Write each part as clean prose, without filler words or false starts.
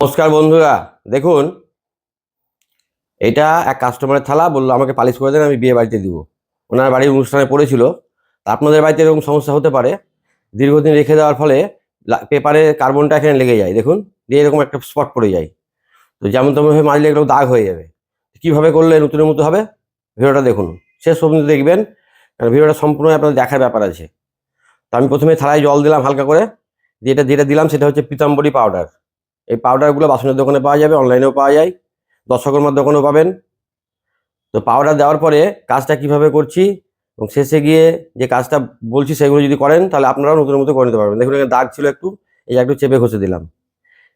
নমস্কার বন্ধুরা, দেখুন এটা এক কাস্টমারের থালা বললো আমাকে পালিশ করে দেন, আমি বিয়ে বাড়িতে দিব। ওনার বাড়ির অনুষ্ঠানে পড়েছিল। তা আপনাদের বাড়িতে এরকম সমস্যা হতে পারে, দীর্ঘদিন রেখে দেওয়ার ফলে পেপারে কার্বনটা এখানে লেগে যায়, দেখুন দিয়ে এরকম একটা স্পট পড়ে যায়। তো যেমন তেমনভাবে মাজলে এগুলো দাগ হয়ে যাবে। কীভাবে করলে নতুনের মতো হবে, ভিডিওটা দেখুন, শেষ পর্যন্ত দেখবেন, কারণ ভিডিওটা সম্পূর্ণ আপনাদের দেখার ব্যাপার আছে। তো আমি প্রথমে থালায় জল দিলাম হালকা করে, যেটা যেটা দিলাম সেটা হচ্ছে পীতাম্বরী পাউডার। এই পাউডারগুলো বাসনের দোকানে পাওয়া যাবে, অনলাইনেও পাওয়া যায়, দর্শকর্মার দোকানেও পাবেন। তো পাউডার দেওয়ার পরে কাজটা কিভাবে করছি এবং শেষে গিয়ে যে কাজটা বলছি সেগুলো যদি করেন তাহলে আপনারাও নতুন মতো করে নিতে পারবেন। দেখুন এখানে দাগ ছিল একটু, এই একটু চেপে ঘষে দিলাম।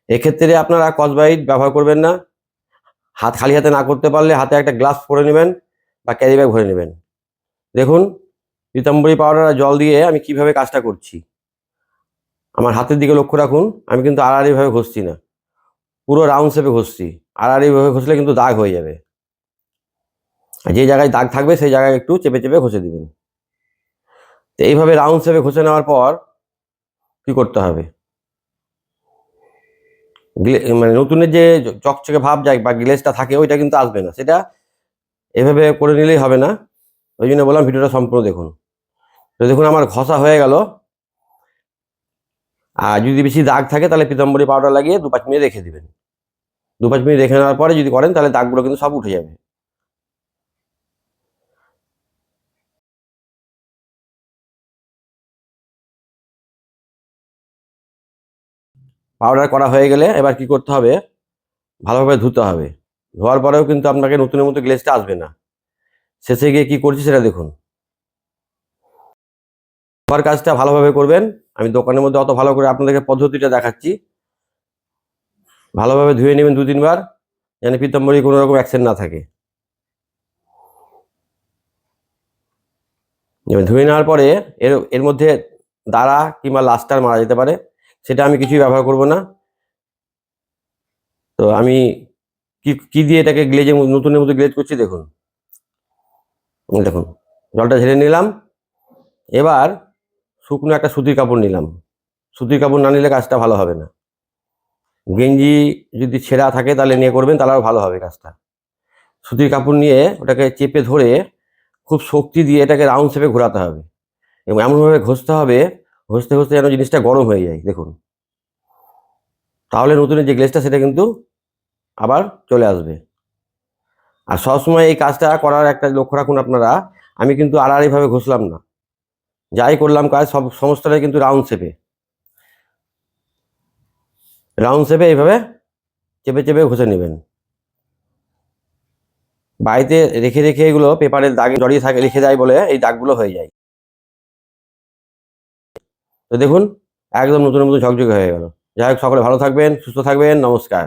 এক্ষেত্রে আপনারা স্কচব্রাইট ব্যবহার করবেন না। খালি হাতে না করতে পারলে হাতে একটা গ্লাস পরে নেবেন বা ক্যারি ব্যাগ ভরে নেবেন। দেখুন পীতাম্বরী পাউডার আর জল দিয়ে আমি কিভাবে কাজটা করছি। আমার হাতের দিকে লক্ষ্য রাখুন, আমি কিন্তু আড়াআড়িভাবে ঘষছি না, পুরো রাউন্ড শেপে ঘষছি। আড়াআড়িভাবে ঘষলে কিন্তু দাগ হয়ে যাবে, আর যে জায়গায় দাগ থাকবে সেই জায়গায় একটু চেপে চেপে ঘষে দিবেন। তো এইভাবে রাউন্ড শেপে ঘষে নেওয়ার পর কি করতে হবে, মানে নতুনের যে চকচকে ভাব যায় বা গ্লেজটা থাকে ওইটা কিন্তু আসবে না, সেটা এভাবে করে নিলেই হবে না। ওই জন্য বললাম ভিডিওটা সম্পূর্ণ দেখুন। তো দেখুন আমার ঘষা হয়ে গেল। আর যদি বেশি দাগ থাকে তাহলে পীতাম্বরী পাউডার লাগিয়ে 2-5 মিনিট রেখে দিবেন। 2-5 মিনিট রেখে নেওয়ার পরে যদি করেন তাহলে দাগগুলো কিন্তু সব উঠে যাবে। পাউডার করা হয়ে গেলে এবার কি করতে হবে, ভালোভাবে ধুতে হবে। ধোয়ার পরেও কিন্তু আপনাকে নতুনের মতো গ্লেজটা আসবে না। শেষে গিয়ে কি করছি সেটা দেখুন। ধোয়ার কাজটা ভালোভাবে করবেন, আমি দোকানের মধ্যে অত ভালো করে আপনাদেরকে পদ্ধতিটা দেখাচ্ছি। ভালোভাবে ধুয়ে নেবেন 2-3 বার, যেন পীতাম্বরী কোনো রকম অ্যাকশন না থাকে। এবার ধুয়ে নেওয়ার পরে এর এর মধ্যে দাঁড়া কিংবা লাস্টার মারা যেতে পারে, সেটা আমি কিছুই ব্যবহার করব না। তো আমি কি দিয়ে এটাকে গ্লেজে নতুনের মতো গ্লেজ করছি দেখুন। দেখুন জলটা ঝেড়ে নিলাম। এবার শুকনো একটা সুতির কাপড় নিলাম। সুতির কাপড় না নিলে কাজটা ভালো হবে না। গেঞ্জি যদি ছেঁড়া থাকে তাহলে নিয়ে করবেন, তাহলে আরও ভালো হবে কাজটা। সুতির কাপড় নিয়ে ওটাকে চেপে ধরে খুব শক্তি দিয়ে এটাকে রাউন্ড শেপে ঘোরাতে হবে এবং এমনভাবে ঘষতে হবে, ঘষতে ঘষতে যেন জিনিসটা গরম হয়ে যায় দেখুন। তাহলে নতুনের যে গ্লেজটা সেটা কিন্তু আবার চলে আসবে। আর সবসময় এই কাজটা করার একটা লক্ষ্য রাখুন আপনারা, আমি কিন্তু আড়াআড়িভাবে ঘষলাম না, যাই করলাম কাজ সব সমস্তটাই কিন্তু রাউন্ড শেপে। রাউন্ড শেপে এইভাবে চেপে চেপে ঘষে নেবেন। বাড়িতে রেখে রেখে এগুলো পেপারের দাগে জড়িয়ে থাকে, রেখে যায় বলে এই দাগগুলো হয়ে যায়। তো দেখুন একদম নতুনের মতো ঝকঝকে হয়ে গেল। যাই হোক, সকলে ভালো থাকবেন, সুস্থ থাকবেন, নমস্কার।